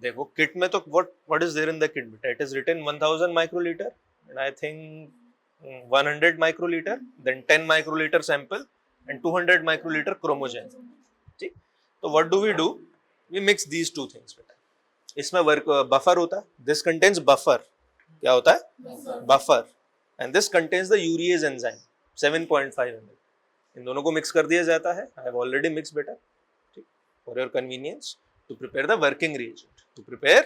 देखो किट में तो what is there in the kit बेटा? It is written 1000 microliter and I think 100 microliter, then 10 microliter sample and 200 microliter chromogen. ठीक? तो what do? We mix these two things बेटा. इसमें buffer होता है. This contains buffer. क्या होता है? Buffer. And this contains the urease enzyme 7.5 ml. इन दोनों को मिक्स कर दिया जाता है. I have already mixed बेटा. ठीक? For your convenience to prepare the working reagent. To prepare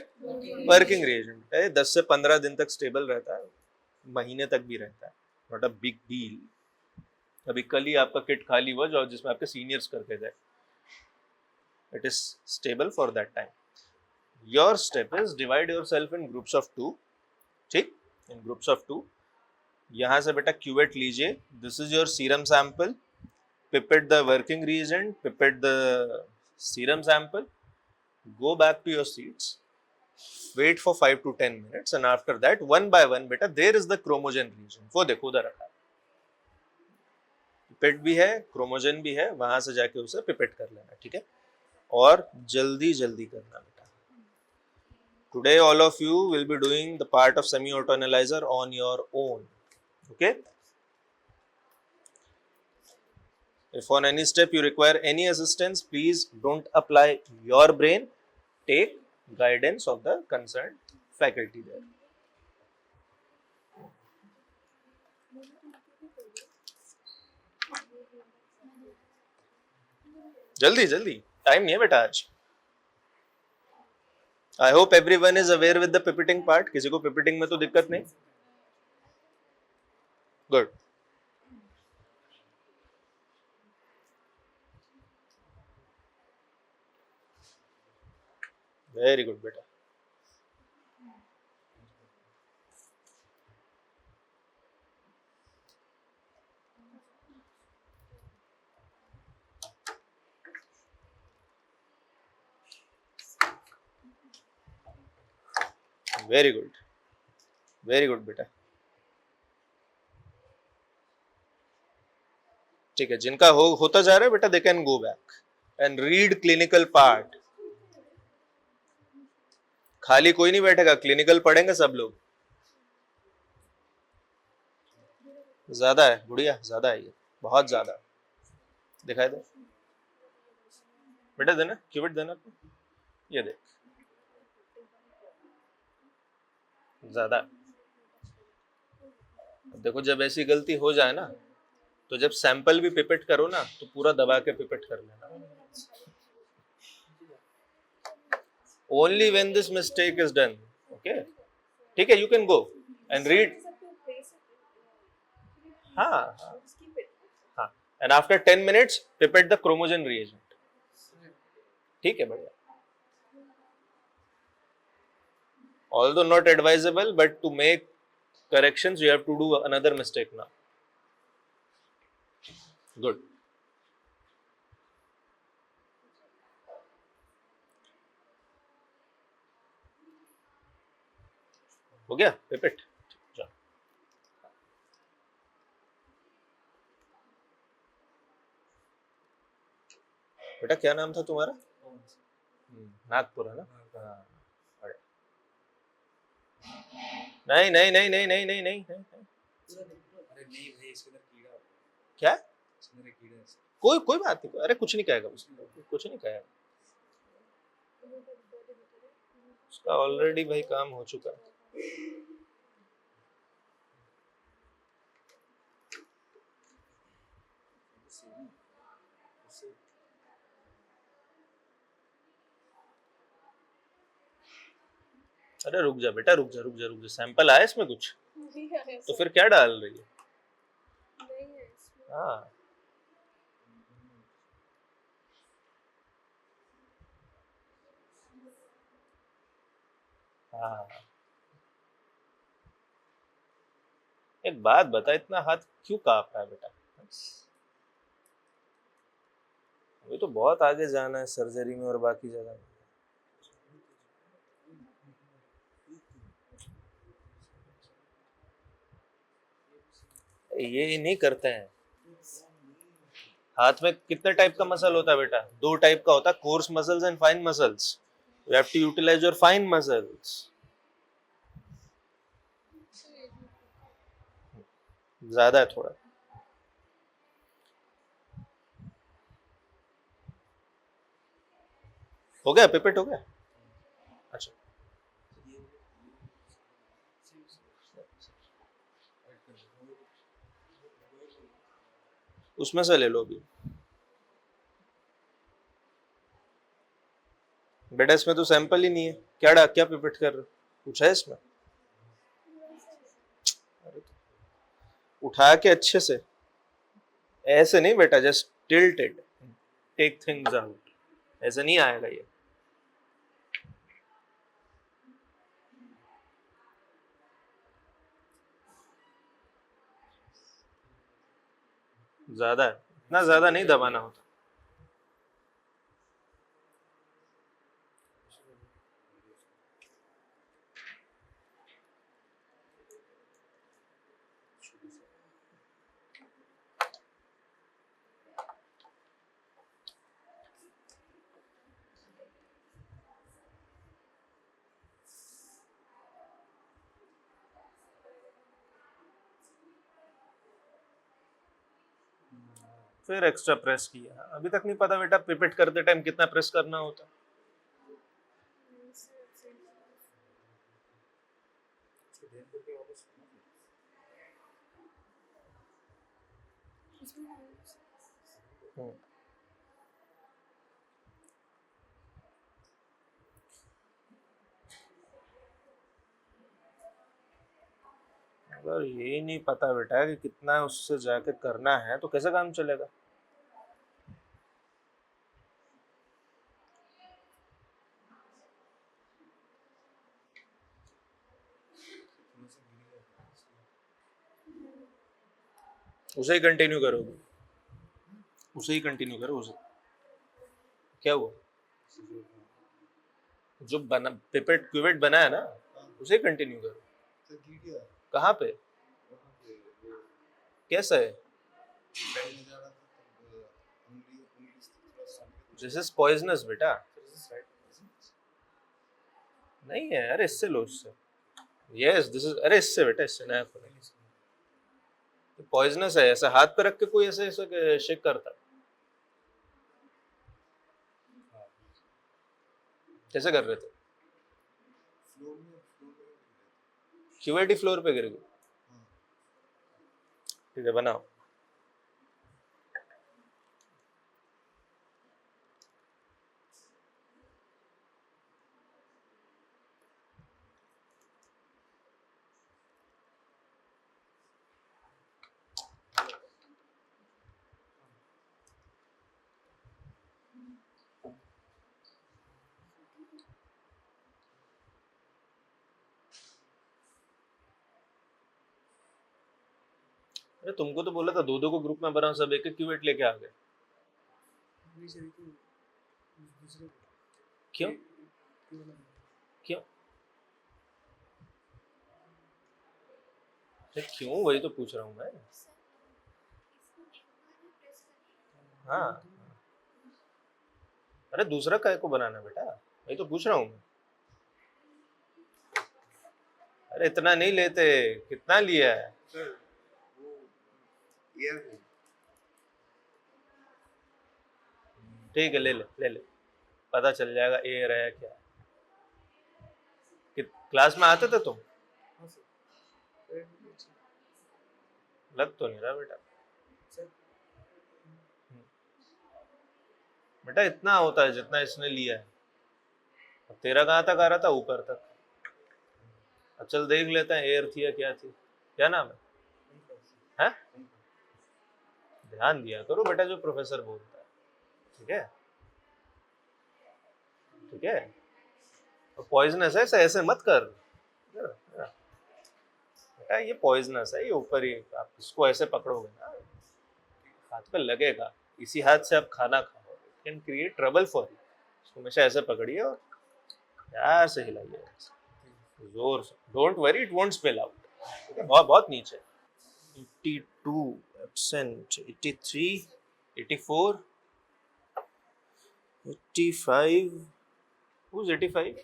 working reagent. 10 से 15 दिन तक स्टेबल रहता है. महीने तक भी रहता है. Not a big deal. अभी कल ही आपका किट खाली हुआ जो जिसमें आपके सीनियर्स करके गए. It is stable for that time. Your step is divide yourself in groups of 2. ठीक? In groups of 2. यहाँ से बेटा क्यूवेट लीजिए. This is your serum sample. Pipette the working reagent. Pipette the serum sample. Go back to your seats. Wait for 5 to 10 minutes and after that one by one बेटा there is the chromogen region. वो देखो उधर रखा है. Pipette भी है, क्रोमोजन भी है, वहां से जाके उसे पिपेट कर लेना. ठीक है? और जल्दी जल्दी करना बेटा. Today all of you will be doing the part of semi-auto analyzer on your own. Okay? If on any step you require any assistance, please don't apply your brain. Take guidance of the concerned faculty there. जल्दी जल्दी, time नहीं है बेटा आज. I hope everyone is aware with the pipetting part. किसी को pipetting में तो दिक्कत नहीं? Good. Very good बेटा. Very good. Very good बेटा. ठीक है, जिनका होता जा रहा है बेटा, they can go back and read clinical part. खाली कोई नहीं बैठेगा, क्लिनिकल पढ़ेंगे सब लोग. ज्यादा है गुड़िया, ज्यादा है ये, बहुत ज्यादा. दिखाई दे बेटा, देना क्यूबिट देना. ये देख, ज्यादा. देखो जब ऐसी गलती हो जाए ना, तो जब सैंपल भी पिपेट करो ना, तो पूरा दबा के पिपेट कर लेना. Only when this mistake is done. Okay? ठीक है, you can go and read. हाँ, हाँ. And after 10 minutes, pipette the chromogen reagent. ठीक है बढ़िया. Although not advisable, but to make corrections, you have to do another mistake now. Good. हो गया pipette? जा. बेटा क्या नाम था तुम्हारा? नागपुर है ना? हाँ. नहीं नहीं नहीं नहीं नहीं नहीं नहीं नहीं. अरे नहीं भाई, इसके अंदर कीड़ा है. क्या? इसके अंदर कीड़ा है. कोई बात नहीं. अरे कुछ नहीं कहेगा उसको, कुछ नहीं कहेगा. उसका ऑलरेडी भाई काम हो चुका है. अरे रुक जा बेटा, रुक जा रुक जा रुक जा. सैंपल आया इसमें कुछ? तो फिर क्या डाल रही है? हाँ, हाँ. एक बात बता, इतना हाथ क्यों कांप रहा है बेटा? अभी तो बहुत आगे जाना है सर्जरी में और बाकी जगह में. ये नहीं करते हैं. हाथ में कितने टाइप का मसल होता है बेटा? 2 टाइप का होता है, course muscles and fine muscles. You have to utilize your fine muscles. ज्यादा है थोड़ा. हो गया पिपेट हो गया. अच्छा उसमें से ले लो अभी. बेटा इसमें तो सैंपल ही नहीं है. क्या पिपेट कर रहे हो? कुछ है इसमें? उठा के अच्छे से. ऐसे नहीं बेटा, just tilted. Take things out. ऐसे नहीं आएगा ये. ज्यादा है. इतना ज्यादा नहीं दबाना होता. फिर एक्स्ट्रा प्रेस किया. अभी तक नहीं पता बेटा पिपेट करते टाइम कितना प्रेस करना होता. उसको ध्यान करके वापस करना फिर। अगर ये नहीं पता बेटा कि कितना उससे जाके करना है तो कैसे काम चलेगा. थोड़ा सा गिर गया था इसलिए। उसे ही कंटिन्यू करोगे. उसे ही कंटिन्यू करो. उसे क्या हुआ? जो बना पिपेट क्यूवेट बना है ना, उसे कंटिन्यू करो. तो गिर गया कहाँ पे? वहाँ पे वो कैसा है? बैग में जा रहा था तब उंगली से थोड़ा सा दिस इज पॉइजनस बेटा. राइट नहीं है. अरे इससे लो. इससे. Yes this is. अरे इससे बेटा, इससे नया खोलो. पॉइजनस है. ऐसा हाथ पे रख के कोई ऐसे ऐसे शेक करता है? कैसे कर रहे थे? फ्लोर में क्यूवेटी फ्लोर पे गिर गई. हाँ। ठीक है बनाओ. अरे तुमको तो बोला था दो दो को ग्रुप में बनाओ. सब एक एक क्यूवेट लेके आ गए. क्यों? क्यों? क्यों? वही तो पूछ रहा हूँ मैं. हाँ. अरे दूसरा काय को बनाना बेटा? वही तो पूछ रहा हूँ मैं. अरे इतना नहीं लेते. कितना लिया है? सर वो एयर है ठीक है ले ले ले ले. पता चल जाएगा एयर है क्या. क्लास में आते थे तुम? हाँ सर लग तो नहीं रहा बेटा. सर बेटा इतना होता है जितना इसने लिया है. अब तेरा कहाँ तक आ रहा था? ऊपर तक. अब चल देख लेते हैं एयर थी या क्या थी. क्या नाम है? हैं? ध्यान दिया करो बेटा जो प्रोफेसर बोलता है. ठीक है. ठीक है. पॉइजनस है. ऐसे ऐसे मत कर बेटा. ये पॉइजनस है. ये ऊपर ही आप इसको ऐसे पकड़ोगे ना, हाथ पे लगेगा. इसी हाथ से आप खाना खाओ. Can create trouble for you. इसको हमेशा ऐसे पकड़िए और प्यार से हिलाइए. जोर से. Don't worry it won't spill out. ठीक है. बहुत बहुत नीचे. 82%, 83, 84, 85. Who's 85?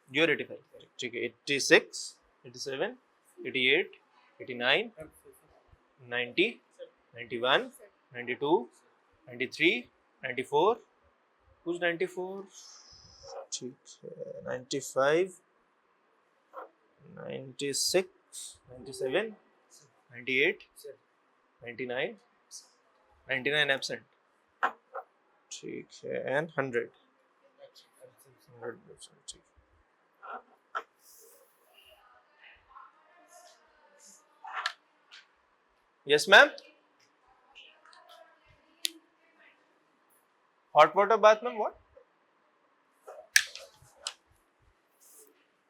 You're 85. ठीक है. 86, 87, 88, 89, 90, 91, 92, 93, 94. Who's 94? ठीक है. 95, 96, 97, 98, 99, 99 absent. ठीक है. And 100. 100%. ठीक. Yes, ma'am. Hot water bath, ma'am. What?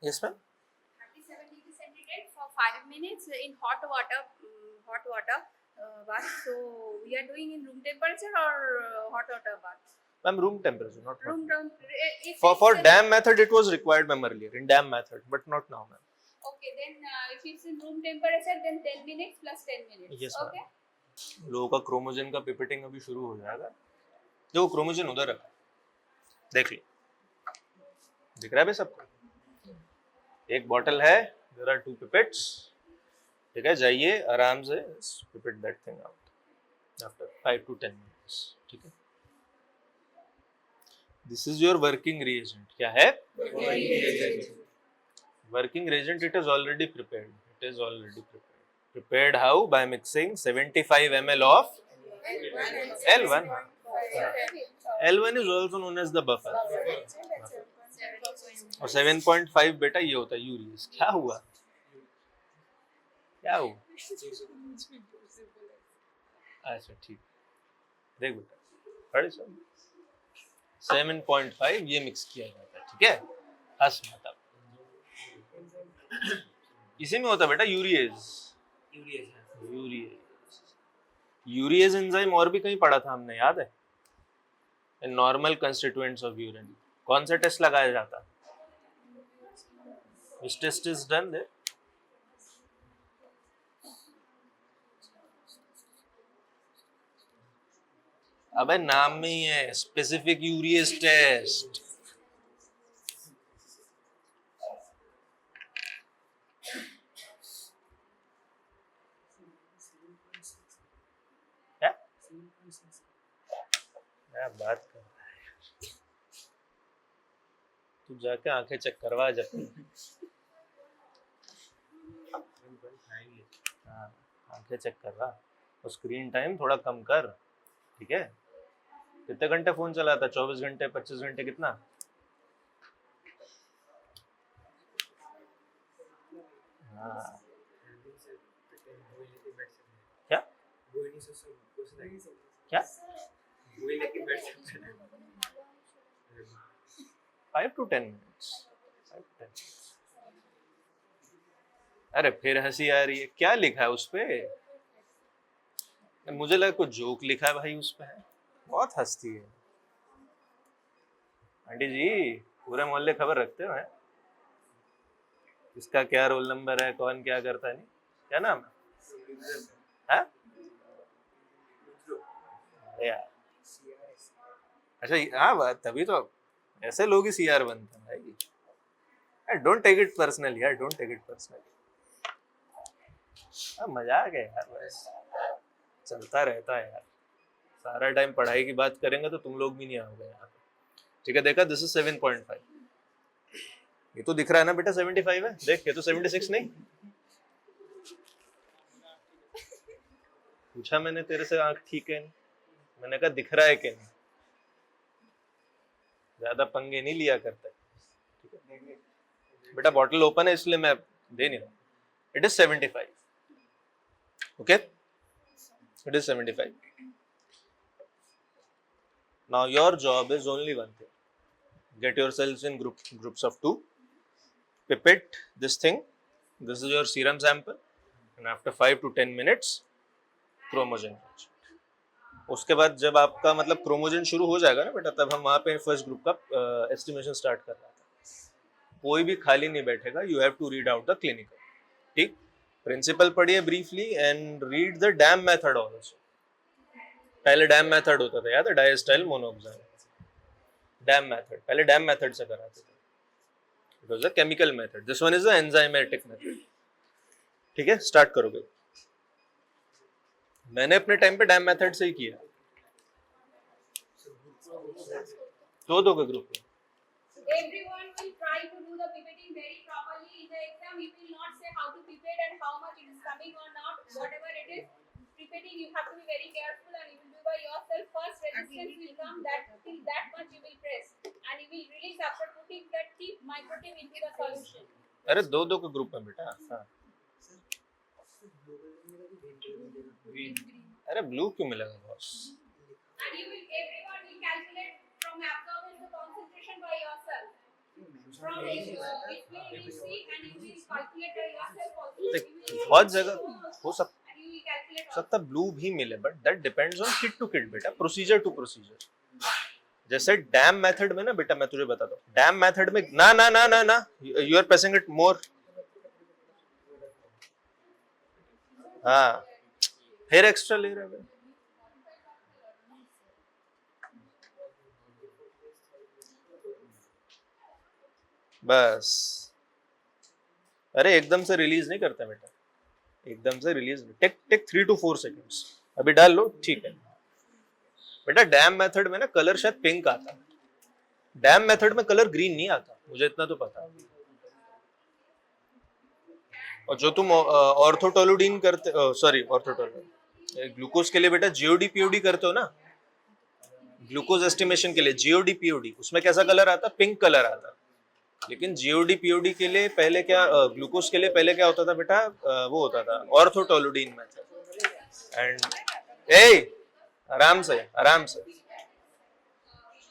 Yes, ma'am. 37 degrees centigrade for 5 minutes in hot water. Bath. So we are doing in room temperature or hot water bath. Ma'am, room temperature, not hot. Room temperature. For dam method, it was required, ma'am, earlier in dam method, but not now, ma'am. Okay, then if it's in room temperature, then 10 minutes plus 10 minutes. Yes, ma'am. Okay. लोगों का क्रोमोजन का पिपेटिंग अभी शुरू हो जाएगा. देखो क्रोमोजन उधर है, देख लो. दिख रहा है भाई सबको? एक बॉटल है, देयर आर 2 पिपेट्स. ठीक है, जाइए आराम से pipette that thing out after 5 to 10 minutes. ठीक है. This is your working reagent. क्या है? Working reagent, it is already prepared. It is already prepared. Prepared how? By mixing 75 ml of L1. L1 is also known as the buffer. और 7.5 बेटा ये होता है urease. क्या हुआ? क्या हुआ? अच्छा ठीक. देख बेटा, पढ़े सब. 7.5 ये मिक्स किया जाता है. ठीक है. हंस मत अब. इसी में होता है बेटा यूरिएज. यूरिएज एंजाइम और भी कहीं पढ़ा था हमने, याद है? In normal constituents of urine. कौन सा टेस्ट लगाया जाता? Which test is done there? अबे नाम में ही है, स्पेसिफिक यूरिएज टेस्ट. क्या बात कर रहा है? तू जाके आंखें चेक करवा जब. हाँ, आंखें चेक कर रहा. और स्क्रीन टाइम थोड़ा कम कर. ठीक है. कितने घंटे फोन चलाता? 24 घंटे, 25 घंटे, कितना? हाँ. क्या क्या? 5 to 10 minutes. 5 to 10 minutes. अरे फिर हंसी आ रही है. क्या लिखा है उस पे? मुझे लगा कुछ जोक लिखा है भाई उस पे. है बहुत हंसती है. आंटी जी पूरे मोहल्ले खबर रखते हो? हैं किसका क्या रोल नंबर है, कौन क्या करता है? नहीं, क्या नाम है? यार अच्छा हाँ बात, तभी तो ऐसे लोग ही सीआर बनते हैं भाई. डोंट टेक इट पर्सनली यार, डोंट टेक इट पर्सनली. मजाक है यार, बस चलता रहता है यार. सारा टाइम पढ़ाई की बात करेंगे तो तुम लोग भी नहीं आओगे यहाँ पे. ठीक है. देखा, दिस इज 7.5. ये तो दिख रहा है ना बेटा 75 है. देख, ये तो 76 नहीं. पूछा मैंने तेरे से आंख ठीक है? मैंने कहा दिख रहा है कि नहीं. ज्यादा पंगे नहीं लिया करते. ठीक है बेटा, बॉटल ओपन है इसलिए मैं दे नहीं रहा. It is 75. Okay, it is 75. Now your job is only one thing. Get yourselves in groups of 2. Pipette this thing. This is your serum sample. And after 5 to 10 minutes, क्रोमोजन. उसके बाद जब आपका मतलब क्रोमोजन शुरू हो जाएगा ना बेटा, तब हम वहाँ पे फर्स्ट ग्रुप का एस्टिमेशन स्टार्ट कर रहा था. कोई भी खाली नहीं बैठेगा. You have to read out the clinical. ठीक. प्रिंसिपल पढ़िए briefly and read the DAM method also. पहले डैम मेथड होता था, याद है, डाइस्टाइल मोनोऑक्साइड डैम मेथड, पहले डैम मेथड से कराते थे. It was a chemical method, this one is an enzymatic method. ठीक है, स्टार्ट करोगे. मैंने अपने टाइम पे डैम मेथड से ही किया. दो के ग्रुप में. Everyone will try to do the pipetting very properly in the exam. He will not say how to pipette and how much it is coming or not. Whatever it is, pipetting you have to be very careful and you will do by yourself. First resistance will come, that till that much you will press and you will release after putting that tip microtip into the solution. अरे दो के group में बेटा. हाँ. अरे blue क्यों मिलेगा boss? And you will, everyone will calculate from absorbance to concentration by yourself. From display you will see and you will calculate by yourself also. देख, You will बहुत जगह हो and you will calculate also. सकता blue भी मिले, but that depends on kit to kit बेटा, procedure to procedure. जैसे DAM method में ना बेटा, मैं तुझे बताता हूँ, डैम मेथड में ना ना ना ना ना you are pressing it more. हाँ, फिर एक्स्ट्रा ले रहे हैं. बस. अरे एकदम से रिलीज नहीं करते बेटा, एकदम से रिलीज. Take 3 to 4 seconds. अभी डाल लो, ठीक है बेटा. डैम मेथड में ना कलर शायद पिंक आता है, डैम मेथड में कलर ग्रीन नहीं आता, मुझे इतना तो पता है. और जो तुम ऑर्थोटोलुडीन करते, सॉरी ऑर्थोटोलुडीन, ग्लूकोज के लिए बेटा जीओडी पीओडी करते हो ना, ग्लूकोज एस्टिमेशन के लिए जीओडी पीओडी, उसमें कैसा कलर आता, पिंक कलर आता. लेकिन जीओडी पीओडी के लिए पहले क्या, ग्लूकोज के लिए पहले क्या होता था बेटा, वो होता था ऑर्थोटोलुडीन मेथड. एंड आराम से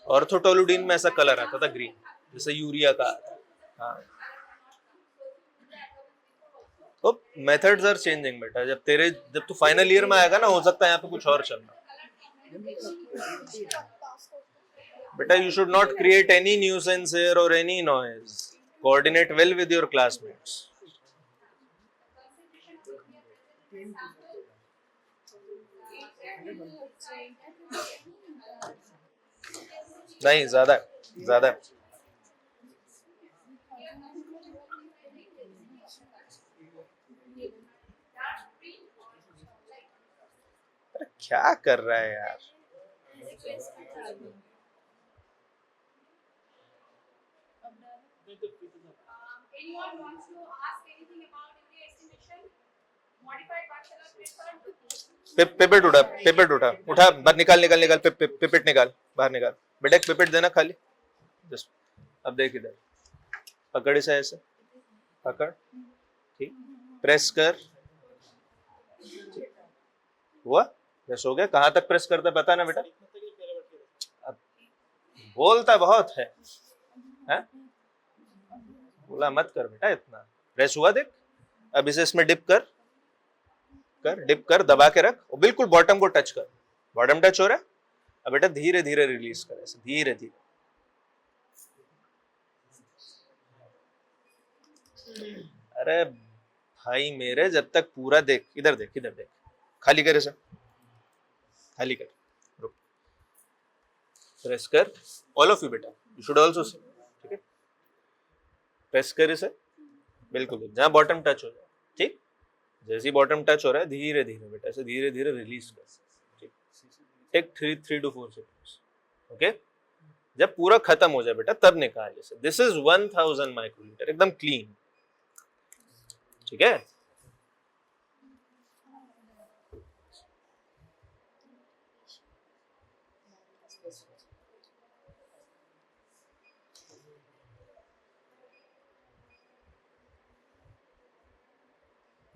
ऑर्थोटोलुडीन में ऐसा कलर आता था ग्रीन, जैसे यूरिया का. हाँ, तो मेथड्स आर चेंजिंग बेटा. जब तू फाइनल ईयर में आएगा ना, हो सकता है यहाँ पे कुछ और चलना बेटा. You should not create any nuisance here or any noise. Coordinate well with your classmates. नहीं, ज्यादा. अरे क्या कर रहा है यार? Anyone wants to ask anything about urea estimation? Modified Barcelona method? Pipette उठा बाहर निकाल. पिपेट निकाल, बाहर निकाल बेटा. एक पिपेट देना खाली, जस्ट. अब देख इधर, पकड़ इसे ऐसे, पकड़, ठीक, प्रेस कर. हुआ? प्रेस हो गया. कहाँ तक प्रेस करता है पता ना बेटा? अब बोलता बहुत है, बोला मत कर बेटा इतना. प्रेस हुआ देख. अब इसे इसमें डिप कर, दबा के रख, और बिल्कुल बॉटम को टच कर. बॉटम टच हो रहा है. अब बेटा धीरे धीरे रिलीज कर, ऐसे धीरे धीरे. अरे भाई मेरे, जब तक पूरा देख, इधर देख, खाली कर इसे, खाली कर. रुक, प्रेस कर. ऑल ऑफ यू बेटा, यू शुड ऑल्सो सी. ठीक है, प्रेस कर इसे बिल्कुल जहां बॉटम टच हो जाए. ठीक, जैसे ही बॉटम टच हो रहा है, धीरे धीरे बेटा ऐसे धीरे धीरे रिलीज कर. ठीक, टेक 3 to 4 seconds. ओके, जब पूरा खत्म हो जाए बेटा तब निकाल इसे. दिस इज 1000 माइक्रोलीटर, एकदम क्लीन. ठीक है,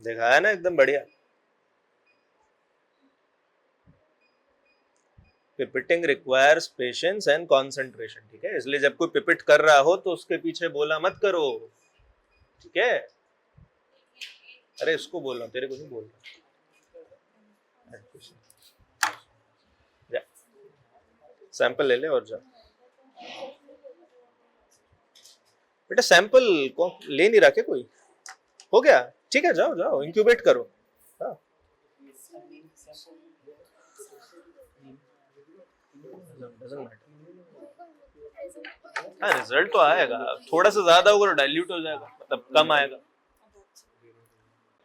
देखा है ना, एकदम बढ़िया. पिपिटिंग रिक्वायर्स पेशेंस एंड कंसंट्रेशन. ठीक है, इसलिए जब कोई पिपिट कर रहा हो तो उसके पीछे बोला मत करो. ठीक है, अरे इसको बोल रहा हूं, तेरे को नहीं बोल रहा. सैंपल ले ले और जा बेटा. सैंपल ले नहीं रहा कोई? हो गया, ठीक है, जाओ इंक्यूबेट करो. हाँ, डजंट मैटर। हाँ रिजल्ट तो आएगा, थोड़ा सा ज्यादा होगा तो डाइल्यूट हो जाएगा, मतलब कम आएगा।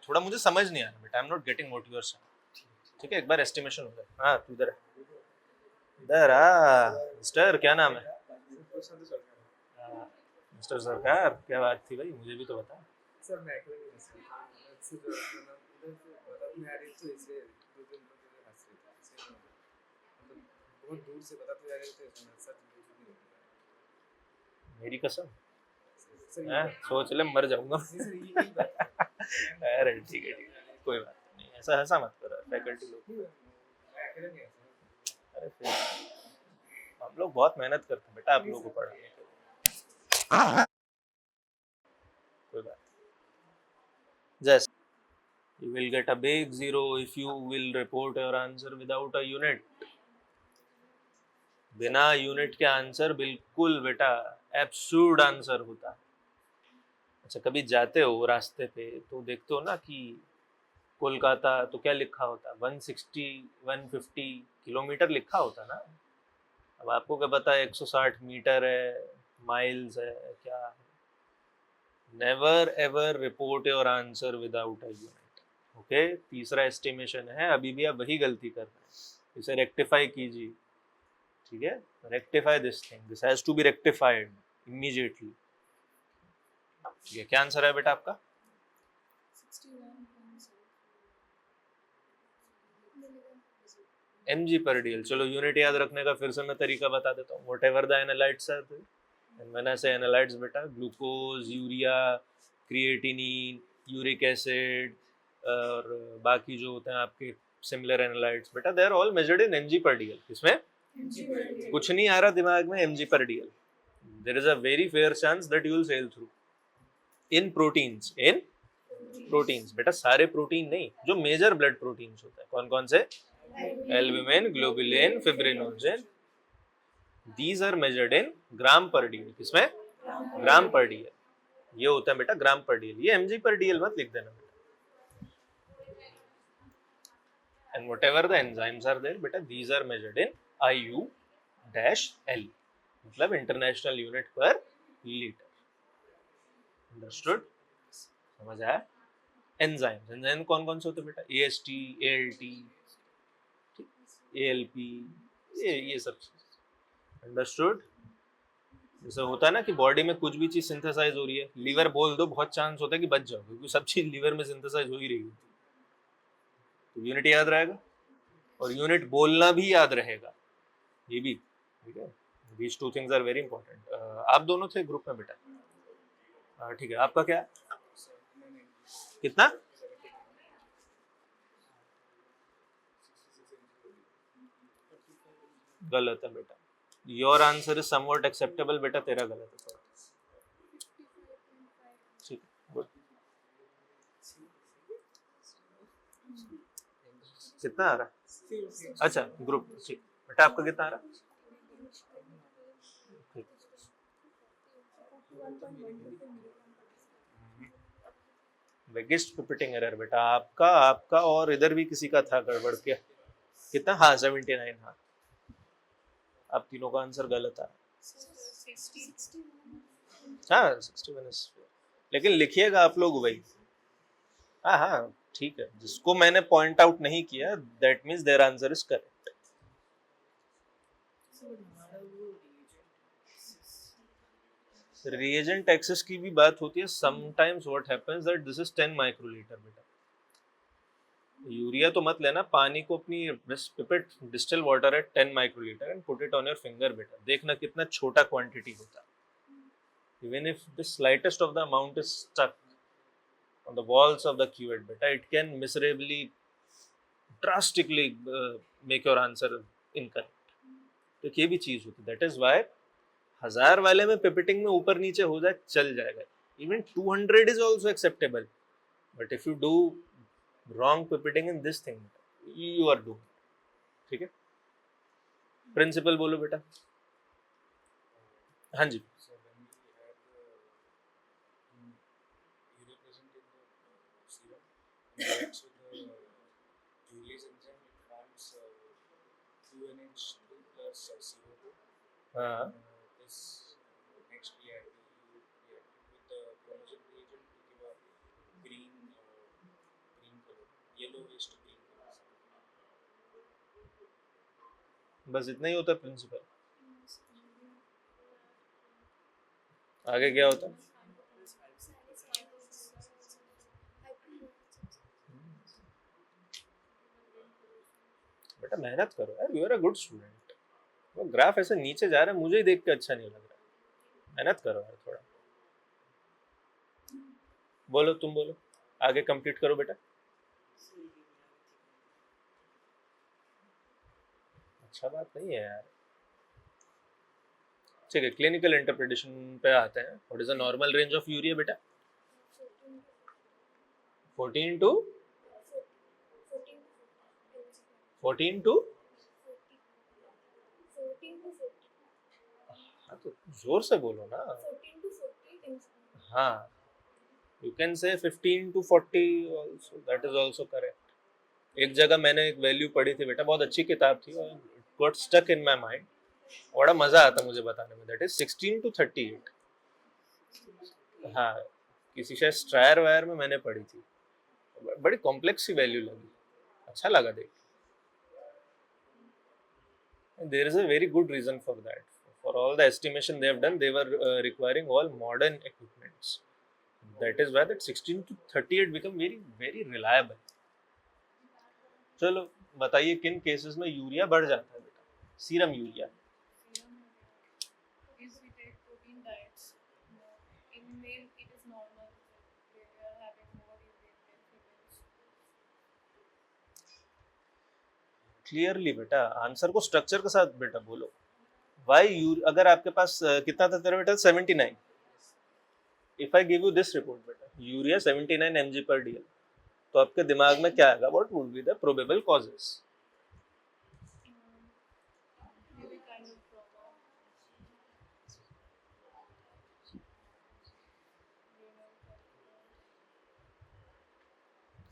थोड़ा मुझे समझ नहीं आ रहा बेटा, I am not getting what you are saying. ठीक है, एक बार एस्टिमेशन हो जाए। हाँ तू इधर है, इधर आ मिस्टर, क्या नाम है? मिस्टर सरकार, क्या बात थी भाई, मुझे भी तो बता। सर मैं अकेले नहीं हंस रहा था, इधर से बताते आ रही तो इसलिए 2 दिन हंस रही थी, मतलब बहुत दूर से बताते आ रहे थे, सच नहीं हो रहा मेरी कसम, सर। हाँ सोच ले मर जाऊंगा। नहीं सर, यही बात है। अरे ठीक है कोई बात नहीं, ऐसा ऐसा मत करो फैकल्टी लोग। मैं अकेले नहीं हंस रहा। अरे फिर हम लोग बहुत मेहनत करते हैं बेटा आप लोगों को पढ़ाने के लिए, कोई बात। Just you will get a big zero if you will report your answer without a unit. बिना यूनिट के आंसर बिल्कुल बेटा एब्सूर्ड आंसर होता है। अच्छा कभी जाते हो रास्ते पे तो देखते हो ना कि कोलकाता तो क्या लिखा होता है, 160 150 किलोमीटर लिखा होता ना। अब आपको क्या पता है 160 मीटर है, माइल्स है, क्या है। Never ever report your answer without a unit. Okay, तीसरा एस्टिमेशन है, अभी भी आप वही गलती कर रहे हैं, इसे रेक्टिफाई कीजिए। ठीक है, rectify this thing, this has to be rectified immediately. ठीक है, क्या आंसर है बेटा आपका? 61 mg per dl। चलो यूनिट याद रखने का फिर से मैं तरीका बता देता हूँ। Whatever the analytes are, and when I say analytes बेटा, glucose, urea, creatinine, uric acid और बाकी जो होते हैं आपके सिमिलर एनालाइट्स बेटा, they are all measured in mg per dl। इसमें कुछ नहीं आ रहा दिमाग में mg per dl, there is a very fair chance that you will sail through. In proteins, in proteins बेटा, सारे प्रोटीन नहीं, जो मेजर ब्लड प्रोटीन्स होते हैं, कौन कौन से? Albumin, globulin, fibrinogen, these are measured in ग्राम पर डीएल। किसमें? ग्राम पर डीएल। ये होता है बेटा ग्राम पर डीएल, ये mg पर डीएल मत लिख देना बेटा। and whatever the enzymes are there बेटा, these are measured in IU-L, मतलब इंटरनेशनल यूनिट पर लीटर। अंडरस्टूड? समझ आया? एंजाइम्स, एंजाइम कौन कौन से होते हैं बेटा? AST, ALT, ALP, ये सब चीज। अंडरस्टूड? जैसे होता है ना कि बॉडी में कुछ भी चीज सिंथेसाइज हो रही है, लीवर बोल दो, बहुत चांस होता है कि बच जाओ, क्योंकि सब चीज लीवर में सिंथेसाइज हो ही रही होती है। तो यूनिट याद रहेगा और यूनिट बोलना भी याद रहेगा, ये भी। ठीक है, these two things are very important। आप दोनों थे ग्रुप में बेटा? ठीक है, आपका क्या? कितना? गलत है बेटा। Your answer is somewhat acceptable बेटा, तेरा गलत है। ठीक है, गुड। कितना आ रहा है? अच्छा ग्रुप, ठीक बेटा, आपका कितना आ रहा है? बिगेस्ट पिपिटिंग एरर बेटा आपका, आपका और इधर भी किसी का था गड़बड़ क्या? कितना? हाँ 79। हाँ, आप तीनों का आंसर गलत है। हाँ 61 लेकिन लिखिएगा आप लोग वही। हाँ हाँ ठीक है, जिसको मैंने पॉइंट आउट नहीं किया that means their answer is correct. Reagent excess की भी बात होती है। Sometimes what happens that this is 10 microlitre बेटा। यूरिया तो मत लेना, पानी को अपनी pipette distil water at 10 microlitre and put it on your finger बेटा, देखना कितना छोटा क्वांटिटी होता है। Even if the slightest of the amount is stuck on the walls of the cuvette beta, it can miserably drastically make your answer incorrect। तो ये भी चीज होती है, दैट इज व्हाई 1000 वाले में पिपिटिंग में ऊपर नीचे हो जाए चल जाएगा, even 200 is also acceptable, but if you do wrong pipetting in this thing you are doomed. ठीक है, प्रिंसिपल बोलो बेटा। हाँ जी, reacts with the Julius enzyme, it forms QNH2 plus plus CO2. हाँ This next we had with the chromogen reagent to give a green color, yellowish to green color. बस इतना ही होता है प्रिंसिपल। आगे क्या होता है? बेटा मेहनत करो यार, you are a good student. वो ग्राफ ऐसे नीचे जा रहा है, मुझे ही देख के अच्छा नहीं लग रहा। मेहनत करो यार थोड़ा। बोलो, तुम बोलो, आगे कंप्लीट करो बेटा। अच्छा बात नहीं है यार। ठीक है, क्लिनिकल इंटरप्रिटेशन पे आते हैं। What is the normal range of urea बेटा? 14 टू 14 टू हाँ तो जोर से बोलो ना। हाँ, you can say 15 to 40 also, that is also correct। एक जगह मैंने एक वैल्यू पढ़ी थी बेटा, बहुत अच्छी किताब थी और got stuck in my mind, बड़ा मजा आता मुझे बताने में। that is 16 to 38। हाँ, किसी शायद स्ट्रायर वायर में मैंने पढ़ी थी, बड़ी कॉम्प्लेक्स सी वैल्यू लगी, अच्छा लगा देख। There is a very good reason for that। For all the estimation they have done, they were requiring all modern equipments। That is why that 16 to 38 become very very reliable। चलो बताइए किन cases में urea बढ़ जाता है बेटा? Serum urea. If we take protein diets, in male it is normal. They are having more urea than females. Clearly बेटा answer को स्ट्रक्चर के साथ बेटा बोलो। वाई अगर आपके पास कितना था तेरा बेटा? 79। If I give you this report बेटा, यूरिया 79 mg/dl, तो आपके दिमाग में क्या आएगा? What would be the probable causes? Maybe kind of trauma.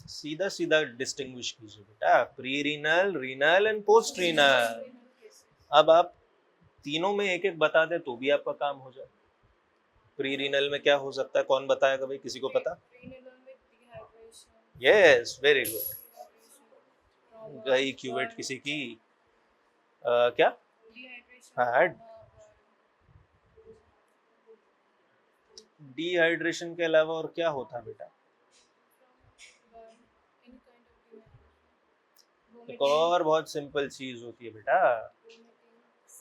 सीधा सीधा डिस्टिंग्विश कीजिए बेटा, pre renal, renal and post renal. अब आप तीनों में एक एक बता दें तो भी आपका काम हो जाए। प्री रीनल में क्या हो सकता है, कौन बताएगा भाई? किसी को पता? Renal with dehydration, yes, very good. trauma, गई क्यूवेट किसी की क्या? dehydration, हाँ, trauma, डिहाइड्रेशन के अलावा और क्या होता है बेटा? burn, any kind of dehydration. एक और बहुत सिंपल चीज होती है बेटा, Vomiting.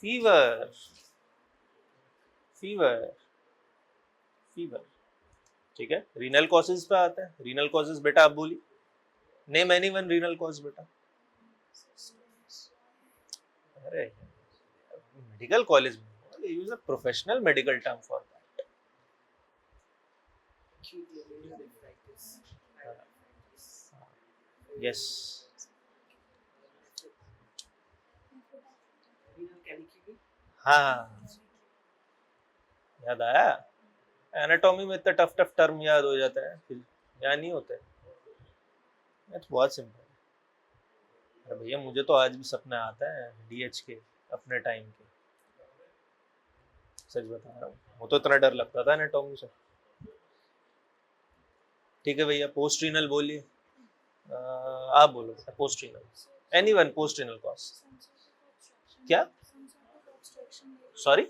फीवर। फीवर फीवर ठीक है, रीनल कॉजेज पे आता है। रीनल कॉजेज बेटा आप बोलिए, नेम एनीवन रीनल कॉज बेटा। अरे मेडिकल कॉलेज में use a professional medical term for that. Yes, हाँ याद आया। एनाटॉमी में इतना टफ टफ टर्म याद हो जाता है, फिर याद नहीं होता है। तो बहुत सिंपल है। अरे भैया मुझे तो आज भी सपना आता है डीएच के, अपने टाइम के, सच बता रहा हूँ। वो तो इतना डर लगता था एनाटॉमी से। ठीक है भैया, पोस्ट रीनल बोलिए। आप बोलो post renal, anyone post renal cause. क्या? सॉरी,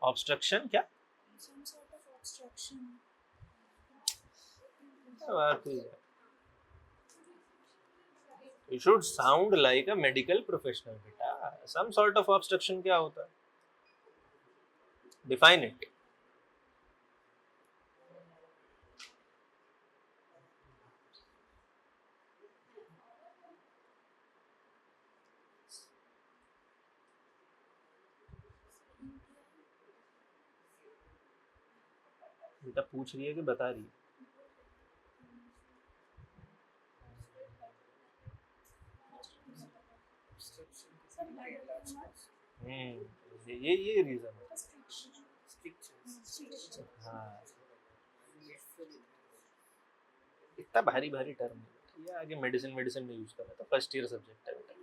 ऑब्स्ट्रक्शन क्या? You should sound like a medical professional बेटा। Some sort of obstruction क्या होता है? Define it। बेटा पूछ रही है कि बता रही है? ये रीजन है। हाँ, इतना भारी भारी टर्म ये आगे मेडिसिन में यूज कर रहा था, फर्स्ट ईयर सब्जेक्ट है बेटा।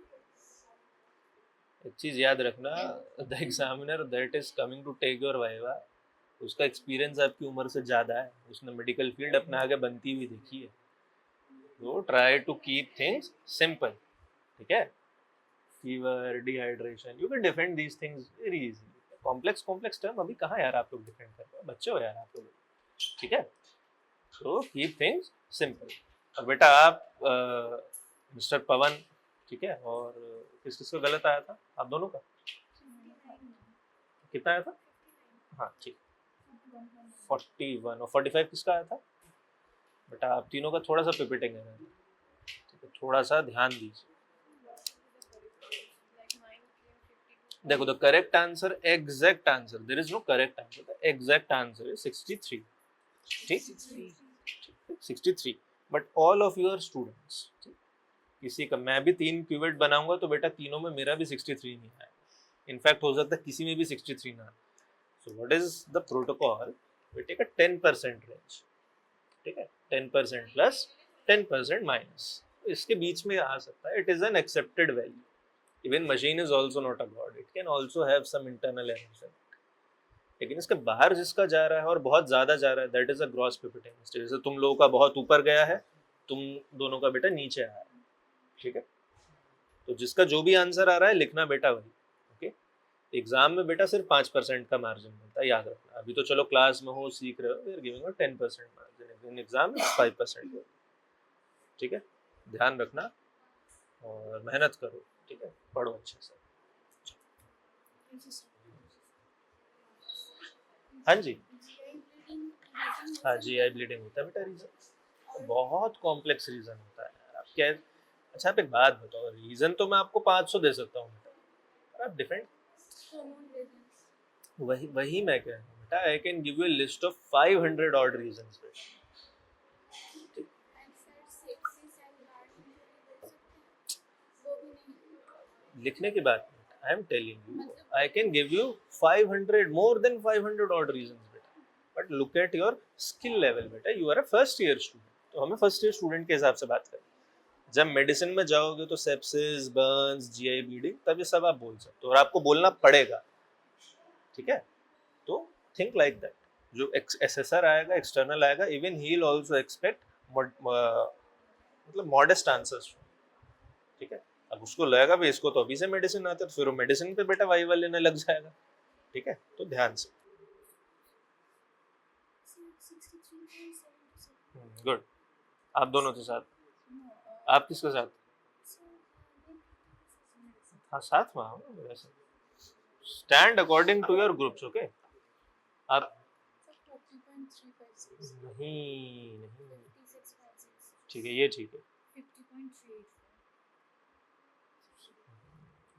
एक चीज याद रखना, the examiner that is coming to take your viva, उसका एक्सपीरियंस आपकी उम्र से ज़्यादा है, उसने मेडिकल फील्ड अपने आगे बनती हुई देखी है। तो try to keep things simple, ठीक है? Fever, dehydration, you can defend these things very easily. Complex term अभी कहाँ यार आप लोग डिफेंड कर रहे हो, बच्चे हो यार आप लोग, ठीक है? तो कीप थिंग्स सिंपल। और बेटा आप मिस्टर पवन, ठीक है, और किस किस का गलत आया था आप दोनों का? कितना आया था? हाँ ठीक, 41 और 45 किसका आया था? बेटा आप तीनों का थोड़ा सा पिपिटिंग है, ठीक है, थोड़ा सा ध्यान दीजिए। देखो the correct answer, exact answer, there is no correct answer, the exact answer is 63, ठीक, 63, but all of your students, किसी का, मैं भी 3 क्यूबेट बनाऊंगा तो बेटा तीनों में मेरा भी 63 नहीं आएगा, इनफैक्ट हो सकता है किसी में भी 63 ना। So what is the protocol? We take a 10% range, ठीक है, 10% प्लस 10% माइनस, इसके बीच में आ सकता है, it is an accepted value. Even machine is also not a god, it can also have some internal errors, लेकिन इसके बाहर जिसका जा रहा है और बहुत ज़्यादा जा रहा है, that is a gross pipetting mistake. जैसे तुम लोगों का बहुत ऊपर गया है, तुम दोनों का बेटा नीचे आ रहा है, ठीक है? तो जिसका जो भी आंसर आ रहा है लिखना बेटा वही, ओके? एग्जाम में बेटा सिर्फ 5% का मार्जिन मिलता है, याद रखना। अभी तो चलो क्लास में हो, सीख रहे हो, we are giving a 10% margin, in exam में 5%, ठीक है? ध्यान रखना और मेहनत करो, ठीक है, पढ़ो अच्छे से। हाँ जी, हाँ जी, आई ब्लीडिंग होता है बेटा, रीजन बहुत कॉम्प्लेक्स रीजन होता है यार। आप क्या, अच्छा आप एक बात बताओ, रीजन तो मैं आपको 500 दे सकता हूँ बेटा, आप डिफरेंट, वही वही मैं कह रहा हूँ बेटा, I can give you a list of 500 odd reasons बेटा। लिखने की बात नहीं, I am telling you, I can give you 500, more than 500 odd reasons बेटा, but look at your skill level बेटा, you are a first year student, तो हमें first year student के हिसाब से बात करें। जब मेडिसिन में जाओगे तो सेप्सिस, बर्न्स, जीआई ब्लीडिंग, तब ये सब आप बोल सकते हो और आपको बोलना पड़ेगा, ठीक है? तो थिंक लाइक दैट, जो एसएसआर आएगा, एक्सटर्नल आएगा, even he will also expect मतलब मॉडेस्ट आंसर्स, ठीक है? अब उसको लगेगा भाई इसको तो अभी से मेडिसिन आता है, तो फिर वो मेडिसिन पे बेटा वाइवा लेने लग जाएगा, ठीक है? तो ध्यान से, गुड। आप दोनों के साथ, आप किसके साथ? हाँ साथ में आओ ना मेरे से, stand according to your groups, okay? आप नहीं नहीं, ठीक है, ये ठीक है,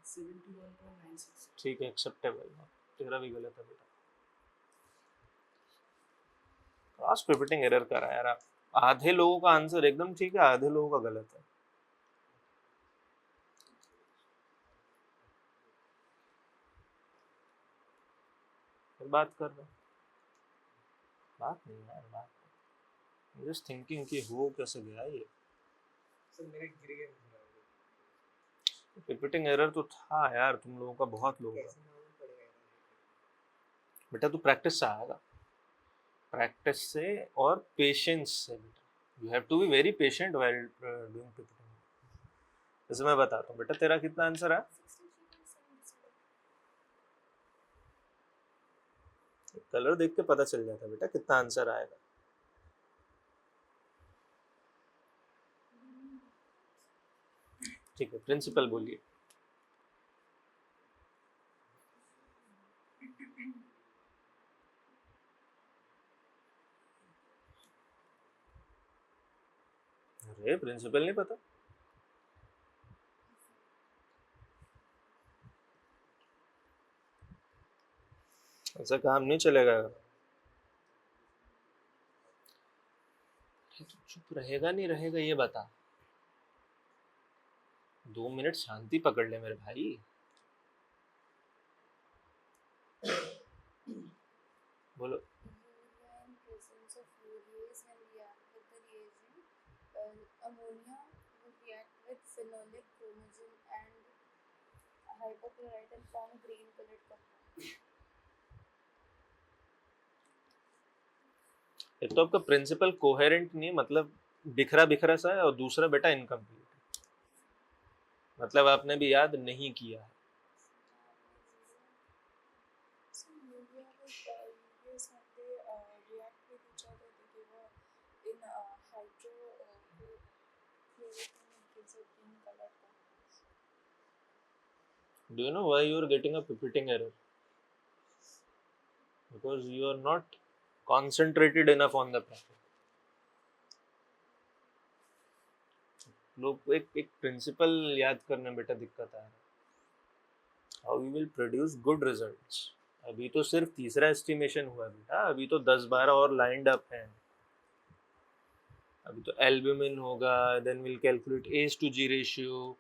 71.96 ठीक है, एक्सेप्टेबल। तेरा भी गलत है बेटा, क्रॉस पिवटिंग एरर करा यार आप। आधे लोगों का आंसर एकदम ठीक है, आधे लोगों का गलत है। फिर बात कर रहे, बात नहीं यार, बात जस्ट थिंकिंग कि हो कैसे गया ये। सर मेरे गिर गए पिवटिंग एरर तो था यार तुम लोगों का, बहुत लोगों का। कैसे मालूम पड़ेगा? बेटा तू प्रैक्टिस से आएगा, प्रैक्टिस से और पेशेंस से बेटा, you have to be very patient while doing pipetting. जैसे मैं बताता हूँ बेटा, तेरा कितना आंसर है? कलर देख के पता चल जाता है बेटा कितना आंसर आएगा। ठीक है, प्रिंसिपल बोलिए। अरे प्रिंसिपल नहीं पता? ऐसा काम नहीं चलेगा। तो चुप रहेगा नहीं रहेगा ये बता, 2 मिनट शांति पकड़ ले मेरे भाई। बोलो। Ammonia will react with phenolic chromogen and hypochlorite and form green colored compounds. एक तो आपका प्रिंसिपल कोहेरेंट नहीं है, मतलब बिखरा बिखरा सा है, और दूसरा बेटा इनकम्प्लीट, मतलब आपने भी याद नहीं किया है. So urea with ureas when they react with each other, they give a in hydrochloroquine it gives a green colored compounds. Do you know why you are getting a pipetting error? Because you are not concentrated enough on the problem. लोग एक principal याद करने बेटा दिक्कत आ रहा है. How you will produce good results. अभी तो सिर्फ तीसरा एस्टिमेशन हुआ बेटा, अभी तो 10-12 और लाइंड अप हैं. अभी तो एल्ब्यूमिन होगा, then will calculate A to G ratio,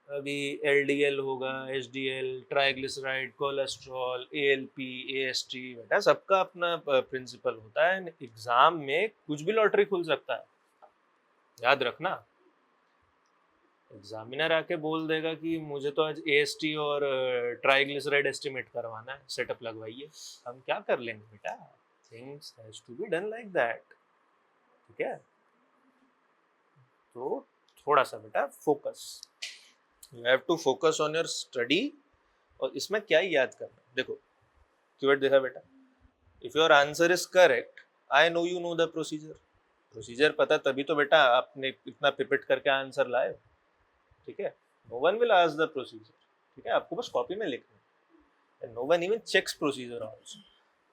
अभी एलडीएल होगा, HDL, triglyceride, cholesterol, ALP, AST. बेटा सबका अपना प्रिंसिपल होता है. एग्जाम में कुछ भी लॉटरी खुल सकता है, याद रखना. एग्जामिनर आके बोल देगा कि मुझे तो आज एएसटी और ट्राइग्लिसराइड एस्टिमेट करवाना है, सेटअप लगवाइए. हम क्या कर लेंगे बेटा. Things has to be done like that. ठीक है, तो थोड़ा सा बेटा focus, you have to focus on your study. और इसमें क्या ही याद करना है, देखो कीवर्ड देखा बेटा. If your answer is correct, I know you know the procedure. Procedure पता तभी तो बेटा आपने इतना पिपेट करके आंसर लाए. ठीक है, no one will ask the procedure. ठीक है, आपको बस कॉपी में लिखना है. No one even checks procedure also.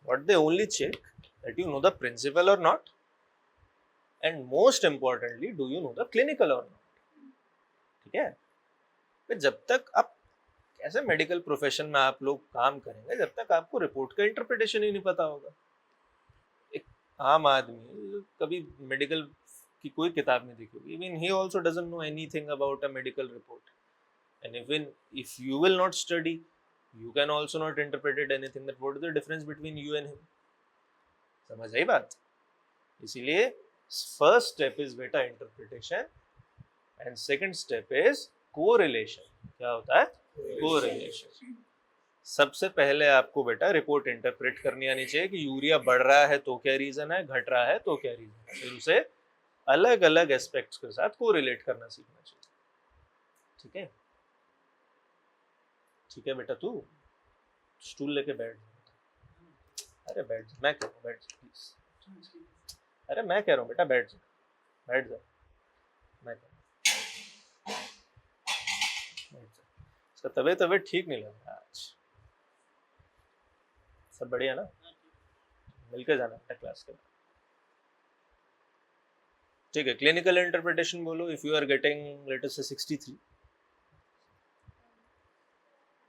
What they only check that you know the principle और not, and most importantly do you know the clinical और not. ठीक है, तो जब तक आप कैसे मेडिकल प्रोफेशन में आप लोग काम करेंगे, जब तक आपको रिपोर्ट का इंटरप्रिटेशन ही नहीं पता होगा. एक आम आदमी कभी मेडिकल की कोई किताब नहीं देखी होगी, even he also doesn't know anything about a medical report. And even if you will not study, you can also not interpret anything. That what is the difference between you and him? समझ आई बात. इसीलिए first step is बेटा interpretation and second step is correlation. क्या होता है? Correlation. सबसे पहले आपको बेटा रिपोर्ट इंटरप्रेट करनी आनी चाहिए कि यूरिया बढ़ रहा है तो क्या रीजन है, घट रहा है तो क्या रीजन है. फिर उसे अलग अलग एस्पेक्ट्स के साथ कोरिलेट करना सीखना चाहिए. ठीक है, ठीक है बेटा. तू स्टूल लेके बैठ. अरे बैठ जा, मैं कह रहा हूँ बैठ जा प्लीज. अरे मैं कह रहा हूँ बेटा बैठ जा, बैठ जा. मैं कह रहा हूँ बैठ जा. इसका तबीयत ठीक नहीं लग रहा आज. सब बढ़िया ना? मिलकर जाना बेटा क्लास के बाद. ठीक है, क्लिनिकल इंटरप्रिटेशन बोलो. If you are getting let us say 63,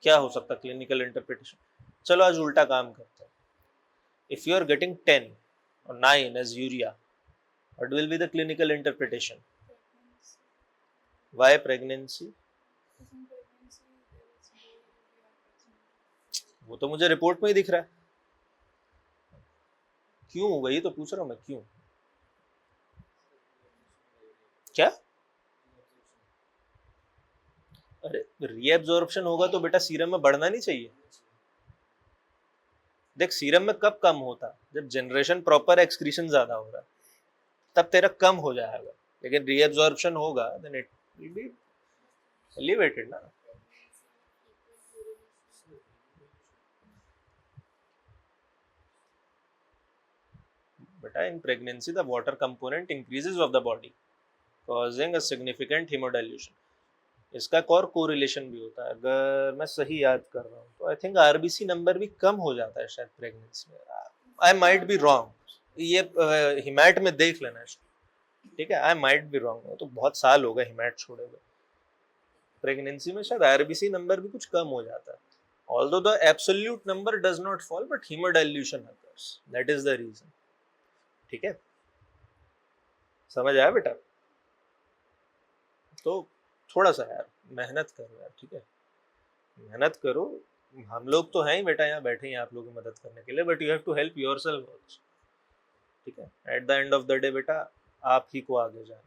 क्या हो सकता है क्लिनिकल इंटरप्रिटेशन? चलो आज उल्टा काम करते हैं. If you are getting 10 or 9 as urea, what will be the clinical interpretation? Pregnancy. Why pregnancy? Because in pregnancy there is no urea present. वो तो मुझे रिपोर्ट में ही दिख रहा है. क्यों? वही तो पूछ रहा हूँ मैं, क्यों? क्या? अरे रीएब्जॉर्प्शन होगा तो बेटा सीरम में बढ़ना नहीं चाहिए. देख सीरम में कब कम होता? जब जनरेशन प्रॉपर एक्सक्रीशन ज्यादा हो रहा, तब तेरा कम हो जाएगा. लेकिन रीएब्जॉर्प्शन होगा then it will be elevated ना. बेटा in pregnancy the water component increases of the body causing a significant hemodilution. इसका एक और कोरिलेशन भी होता है, अगर मैं सही याद कर रहा हूँ तो आई थिंक आरबीसी नंबर भी कम हो जाता है शायद प्रेगनेंसी में. आई माइट बी रॉन्ग, ये हिमैट में देख लेना. ठीक है, आई माइट बी रॉन्ग. तो बहुत साल हो गए हिमैट छोड़े हुए. प्रेगनेंसी में शायद आरबीसी नंबर भी कुछ कम हो जाता है. although the absolute number does not fall but hemodilution occurs. That is the reason. ठीक है, समझ आया बेटा? तो थोड़ा सा यार मेहनत करो यार. ठीक है, मेहनत करो. हम लोग तो हैं ही बेटा यहाँ बैठे हैं आप लोगों की मदद करने के लिए, but you have to help yourself also. ठीक है, at the end of the day बेटा आप ही को आगे जाना.